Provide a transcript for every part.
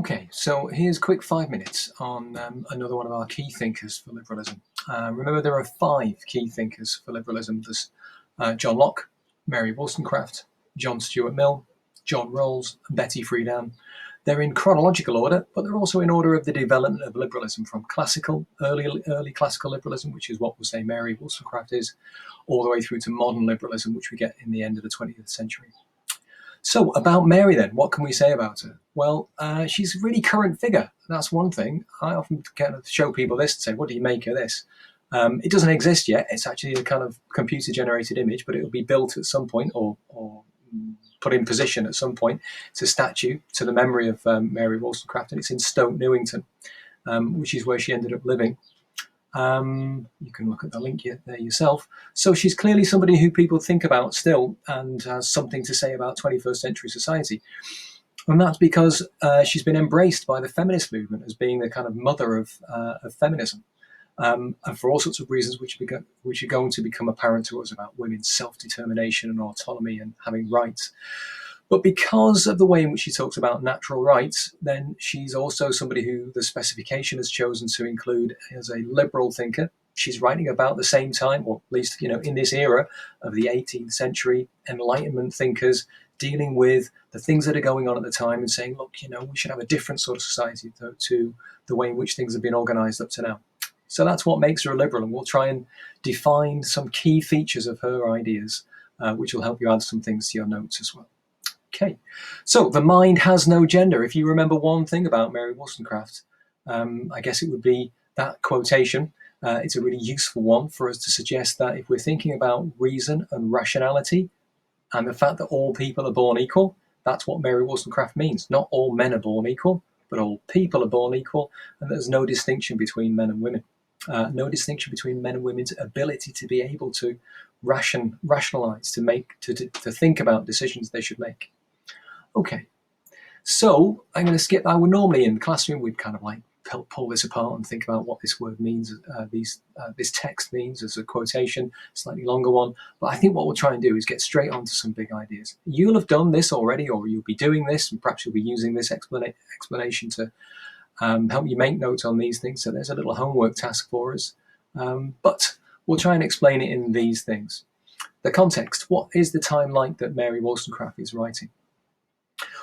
Okay, so here's a quick 5 minutes on another one of our key thinkers for liberalism. Remember, there are 5 key thinkers for liberalism. There's John Locke, Mary Wollstonecraft, John Stuart Mill, John Rawls, and Betty Friedan. They're in chronological order, but they're also in order of the development of liberalism, from classical, early classical liberalism, which is what we'll say Mary Wollstonecraft is, all the way through to modern liberalism, which we get in the end of the 20th century. So about Mary then, what can we say about her? Well, she's a really current figure. That's one thing. I often kind of show people this and say, what do you make of this? It doesn't exist yet. It's actually a kind of computer-generated image, but it will be built at some point or put in position at some point. It's a statue to the memory of Mary Wollstonecraft, and it's in Stoke Newington, which is where she ended up living. You can look at the link there yourself. So she's clearly somebody who people think about still and has something to say about 21st century society. And that's because she's been embraced by the feminist movement as being the kind of mother of feminism. And for all sorts of reasons which are going to become apparent to us about women's self-determination and autonomy and having rights. But because of the way in which she talks about natural rights, then she's also somebody who the specification has chosen to include as a liberal thinker. She's writing about the same time, or at least, in this era of the 18th century Enlightenment thinkers dealing with the things that are going on at the time and saying, look, we should have a different sort of society to the way in which things have been organized up to now. So that's what makes her a liberal, and we'll try and define some key features of her ideas, which will help you add some things to your notes as well. Okay, so the mind has no gender. If you remember one thing about Mary Wollstonecraft, I guess it would be that quotation. It's a really useful one for us to suggest that if we're thinking about reason and rationality and the fact that all people are born equal, that's what Mary Wollstonecraft means. Not all men are born equal, but all people are born equal, and there's no distinction between men and women. No distinction between men and women's ability to be able to rationalize, to think about decisions they should make. Okay, so I'm going to skip. I would normally in the classroom we'd kind of like pull this apart and think about what this word means, this text means as a quotation, slightly longer one. But I think what we'll try and do is get straight onto some big ideas. You'll have done this already, or you'll be doing this, and perhaps you'll be using this explanation to help you make notes on these things. So there's a little homework task for us. But we'll try and explain it in these things. The context. What is the time like that Mary Wollstonecraft is writing?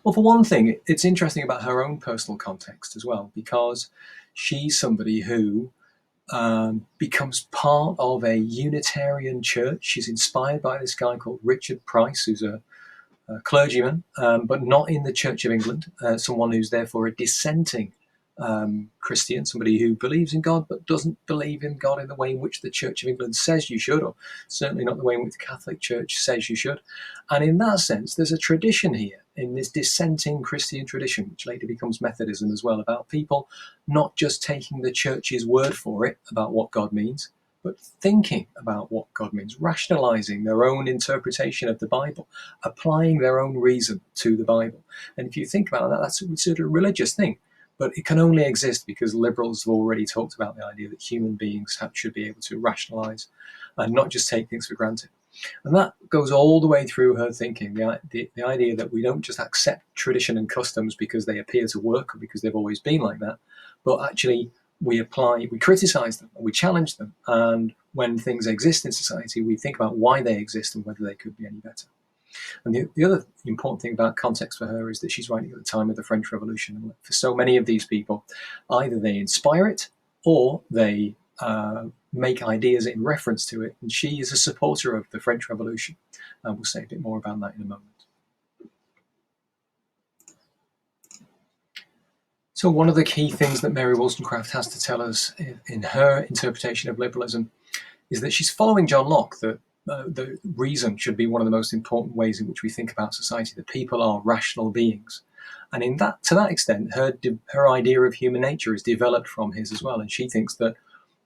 Well, for one thing, it's interesting about her own personal context as well, because she's somebody who becomes part of a Unitarian church. She's inspired by this guy called Richard Price, who's a clergyman, but not in the Church of England, someone who's therefore a dissenting Christian, somebody who believes in God but doesn't believe in God in the way in which the Church of England says you should, or certainly not the way in which the Catholic Church says you should. And in that sense, there's a tradition here, in this dissenting Christian tradition, which later becomes Methodism as well, about people not just taking the Church's word for it about what God means, but thinking about what God means, rationalizing their own interpretation of the Bible, applying their own reason to the Bible. And if you think about that, that's considered a religious thing. But it can only exist because liberals have already talked about the idea that human beings should be able to rationalize and not just take things for granted. And that goes all the way through her thinking, the idea that we don't just accept tradition and customs because they appear to work or because they've always been like that, but actually we criticize them, we challenge them. And when things exist in society, we think about why they exist and whether they could be any better. And the other important thing about context for her is that she's writing at the time of the French Revolution. And for so many of these people, either they inspire it or they make ideas in reference to it. And she is a supporter of the French Revolution. And we'll say a bit more about that in a moment. So one of the key things that Mary Wollstonecraft has to tell us in her interpretation of liberalism is that she's following John Locke, that the reason should be one of the most important ways in which we think about society, that people are rational beings. And to that extent, her idea of human nature is developed from his as well. And she thinks that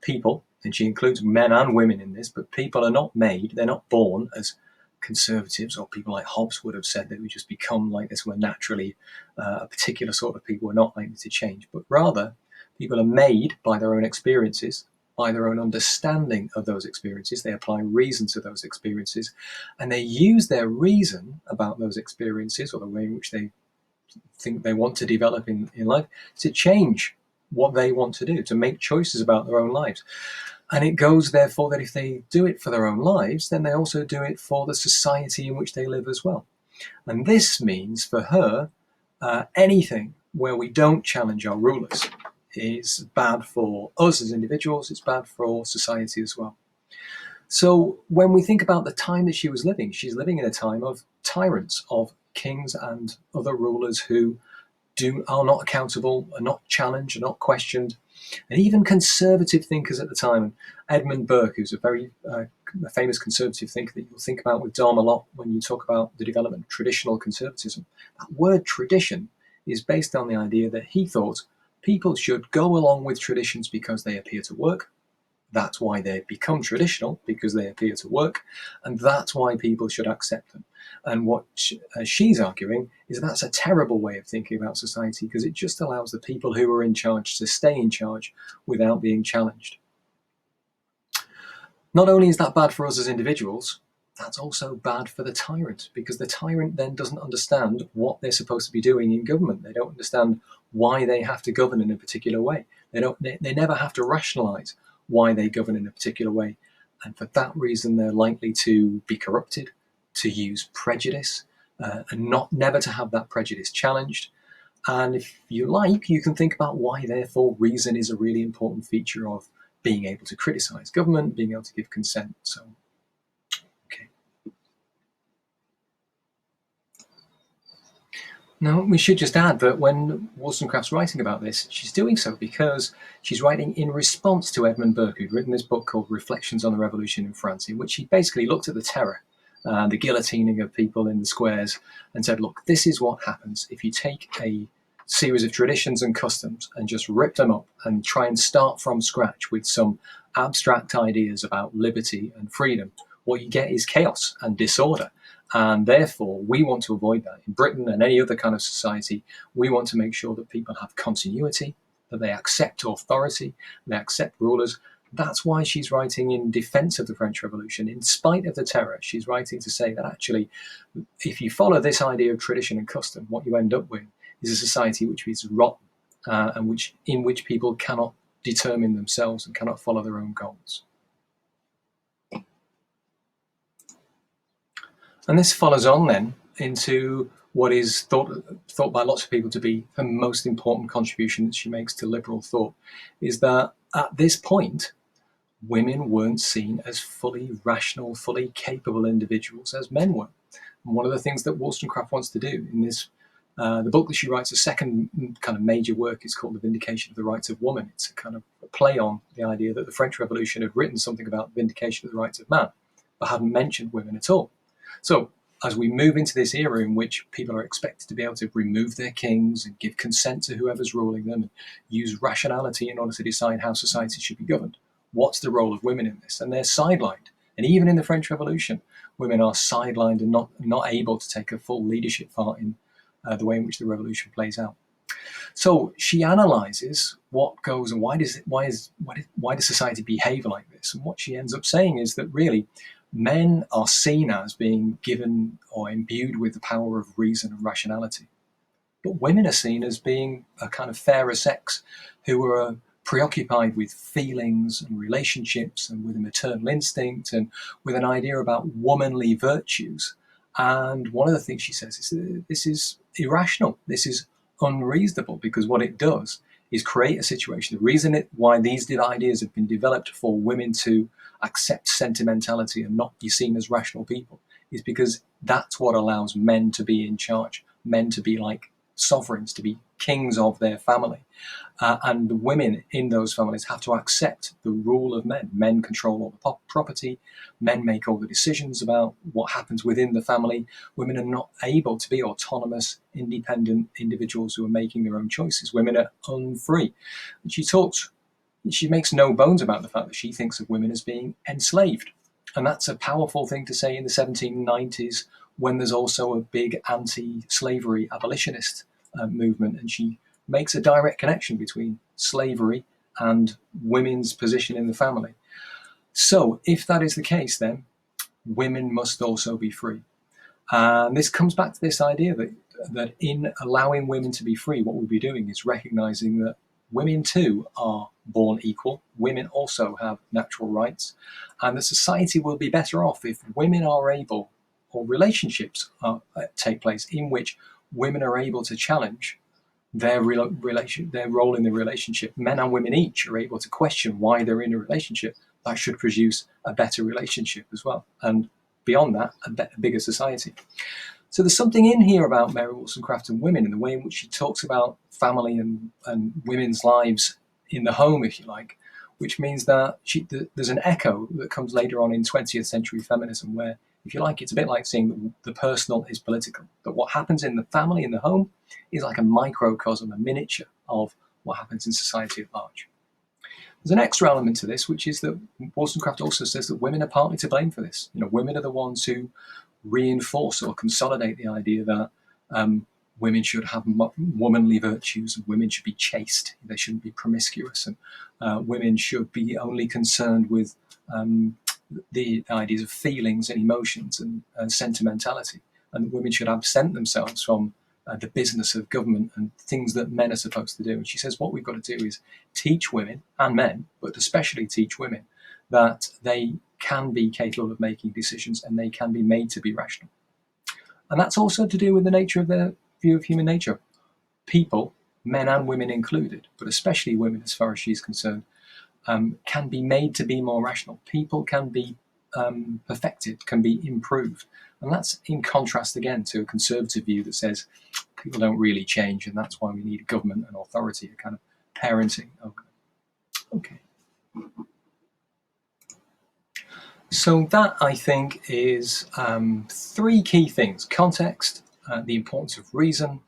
people, and she includes men and women in this, but people are not made, they're not born as conservatives or people like Hobbes would have said, that we just become like this, we're naturally a particular sort of people, we're not likely to change. But rather, people are made by their own experiences, by their own understanding of those experiences. They apply reason to those experiences, and they use their reason about those experiences, or the way in which they think they want to develop in life, to change what they want to do, to make choices about their own lives. And it goes, therefore, that if they do it for their own lives, then they also do it for the society in which they live as well. And this means for her, anything where we don't challenge our rulers is bad for us as individuals, it's bad for society as well. So when we think about the time that she was living, she's living in a time of tyrants, of kings and other rulers who are not accountable, are not challenged, are not questioned. And even conservative thinkers at the time, Edmund Burke, who's a very famous conservative thinker that you'll think about with Dom a lot when you talk about the development of traditional conservatism. That word tradition is based on the idea that he thought people should go along with traditions because they appear to work. That's why they become traditional, because they appear to work, and that's why people should accept them. And what she's arguing is that's a terrible way of thinking about society, because it just allows the people who are in charge to stay in charge without being challenged. Not only is that bad for us as individuals, that's also bad for the tyrant, because the tyrant then doesn't understand what they're supposed to be doing in government. They don't understand why they have to govern in a particular way. They never have to rationalize why they govern in a particular way. And for that reason, they're likely to be corrupted, to use prejudice, and never to have that prejudice challenged. And if you like, you can think about why, therefore, reason is a really important feature of being able to criticize government, being able to give consent. So, okay. Now, we should just add that when Wollstonecraft's writing about this, she's doing so because she's writing in response to Edmund Burke, who'd written this book called Reflections on the Revolution in France, in which he basically looked at the terror, the guillotining of people in the squares, and said, look, this is what happens if you take a series of traditions and customs and just rip them up and try and start from scratch with some abstract ideas about liberty and freedom. What you get is chaos and disorder. And therefore, we want to avoid that. In Britain and any other kind of society, we want to make sure that people have continuity, that they accept authority, they accept rulers. That's why she's writing in defense of the French Revolution. In spite of the terror, she's writing to say that actually, if you follow this idea of tradition and custom, what you end up with is a society which is rotten and in which people cannot determine themselves and cannot follow their own goals. And this follows on then into what is thought by lots of people to be the most important contribution that she makes to liberal thought, is that at this point, women weren't seen as fully rational, fully capable individuals as men were. And one of the things that Wollstonecraft wants to do in this, the book that she writes, a second kind of major work, is called The Vindication of the Rights of Woman. It's a kind of a play on the idea that the French Revolution had written something about the vindication of the rights of man, but hadn't mentioned women at all. So as we move into this era in which people are expected to be able to remove their kings and give consent to whoever's ruling them and use rationality in order to decide how society should be governed, what's the role of women in this? And they're sidelined. And even in the French Revolution, women are sidelined and not able to take a full leadership part in the way in which the revolution plays out. So she analyzes what goes and why does society behave like this? And what she ends up saying is that really men are seen as being given or imbued with the power of reason and rationality. But women are seen as being a kind of fairer sex who are preoccupied with feelings and relationships and with a maternal instinct and with an idea about womanly virtues. And one of the things she says is that this is irrational, this is unreasonable, because what it does is create a situation. The reason why these ideas have been developed for women to accept sentimentality and not be seen as rational people is because that's what allows men to be in charge, men to be like sovereigns, to be kings of their family. And the women in those families have to accept the rule of men. Men control all the property, men make all the decisions about what happens within the family. Women are not able to be autonomous, independent individuals who are making their own choices. Women are unfree. And she makes no bones about the fact that she thinks of women as being enslaved. And that's a powerful thing to say in the 1790s, when there's also a big anti-slavery abolitionist movement. And she makes a direct connection between slavery and women's position in the family. So if that is the case, then women must also be free. And this comes back to this idea that that in allowing women to be free, what we'll be doing is recognizing that women too are born equal. Women also have natural rights, and the society will be better off if women are able, or relationships take place in which women are able to challenge their role in the relationship. Men and women each are able to question why they're in a relationship. That should produce a better relationship as well, and beyond that, a bigger society. So there's something in here about Mary Wollstonecraft and women, and the way in which she talks about family and women's lives in the home, if you like, which means that there's an echo that comes later on in 20th century feminism, where, if you like, it's a bit like saying that the personal is political, that what happens in the family, in the home, is like a microcosm, a miniature of what happens in society at large. There's an extra element to this, which is that Wollstonecraft also says that women are partly to blame for this. Women are the ones who reinforce or consolidate the idea that women should have womanly virtues, and women should be chaste, they shouldn't be promiscuous, and women should be only concerned with the ideas of feelings and emotions and sentimentality, and that women should absent themselves from the business of government and things that men are supposed to do. And she says what we've got to do is teach women, and men, but especially teach women, that they can be capable of making decisions and they can be made to be rational. And that's also to do with the nature of their view of human nature. People, men and women included, but especially women as far as she's concerned, can be made to be more rational. People can be perfected, can be improved. And that's in contrast again to a conservative view that says people don't really change, and that's why we need government and authority, a kind of parenting. Okay. So that, I think, is three key things: context, the importance of reason,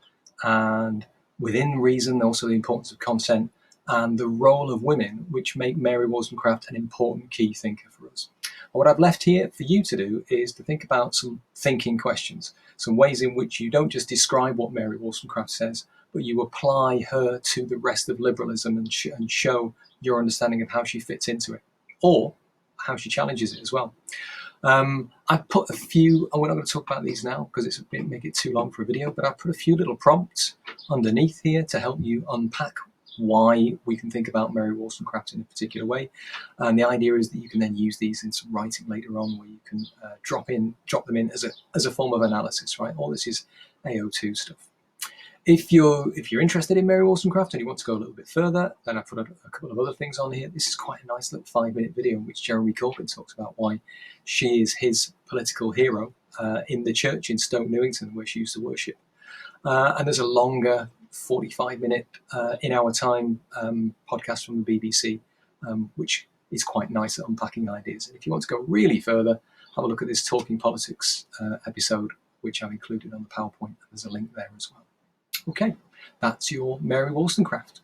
and within reason also the importance of consent, and the role of women, which make Mary Wollstonecraft an important key thinker for us. And what I've left here for you to do is to think about some thinking questions, some ways in which you don't just describe what Mary Wollstonecraft says, but you apply her to the rest of liberalism and show your understanding of how she fits into it, or how she challenges it as well. I've put a few, and we're not going to talk about these now because it's make it too long for a video, but I've put a few little prompts underneath here to help you unpack why we can think about Mary Wollstonecraft in a particular way. And the idea is that you can then use these in some writing later on, where you can drop them in as a form of analysis, right? All this is AO2 stuff. If you're interested in Mary Wollstonecraft and you want to go a little bit further, then I put a couple of other things on here. This is quite a nice little 5-minute video in which Jeremy Corbyn talks about why she is his political hero in the church in Stoke Newington, where she used to worship. And there's a longer 45-minute in our time podcast from the BBC, which is quite nice at unpacking ideas. And if you want to go really further, have a look at this Talking Politics episode, which I've included on the PowerPoint. There's a link there as well. Okay, that's your Mary Wollstonecraft.